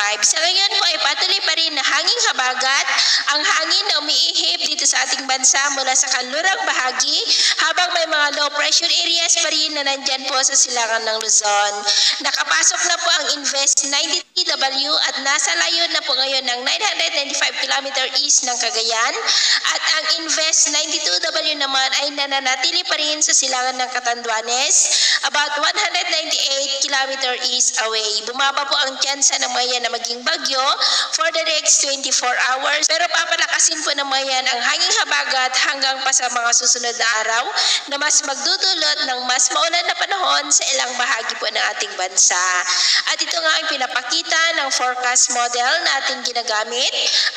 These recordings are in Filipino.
Sa ngayon po ay patuloy pa rin na hanging habagat ang hangin na umiihip dito sa ating bansa mula sa kanlurang bahagi habang may mga low pressure areas pa rin na nandyan po sa silangan ng Luzon. Nakapasok na po ang Invest 93W at nasa layo na po ngayon ng 995 km east ng Cagayan at ang Invest 92W naman ay nananatili pa rin sa silangan ng Catanduanes about 198 km east away. Bumaba po ang tsansa ng mga yan na maging bagyo for the next 24 hours pero papalakasin po ng mga yan ang hanging habagat hanggang pa sa mga susunod na araw na mas magdudulot ng mas maulan na panahon sa ilang bahagi po ng ating bansa. At ito nga ang pinapakita ng forecast model na ating ginagamit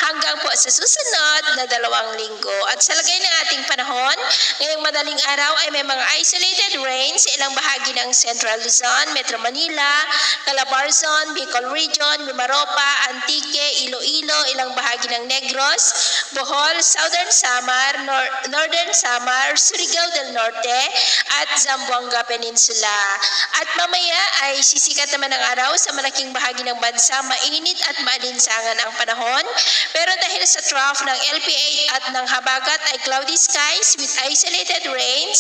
hanggang po sa susunod na 2 linggo. At sa lagay ng ating panahon, ngayong madaling araw ay may mga isolated rain sa ilang bahagi ng Central Luzon, Metro Manila, Calabarzon, Bicol Region, Mimaropa, Antique, Iloilo, ilang bahagi ng Negros, Bohol, Southern Samar, Northern Samar, Surigao del Norte, at Zamboanga Peninsula. At mamaya ay sisikat naman ang araw sa malaking bahagi ng bansa, mainit at maalinsangan ang panahon. Pero dahil sa trough ng LPA at ng habagat ay cloudy skies with isolated rains,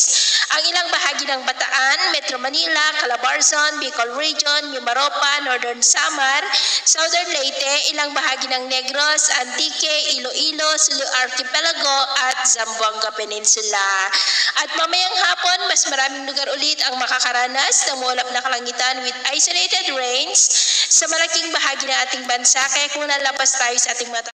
ang ilang bahagi ng Bataan, Metro Manila, Calabarzon, Bicol Region, Mimaropa, Northern Samar, Southern Leyte, ilang bahagi ng Negros, Antique, Iloilo, Sulu Archipelago at Zamboanga Peninsula. At mamayang hapon, mas maraming lugar ulit ang makakaranas ng maulap na kalangitan with isolated rains sa malaking bahagi ng ating bansa. Kaya kung nalapas tayo sa ating mata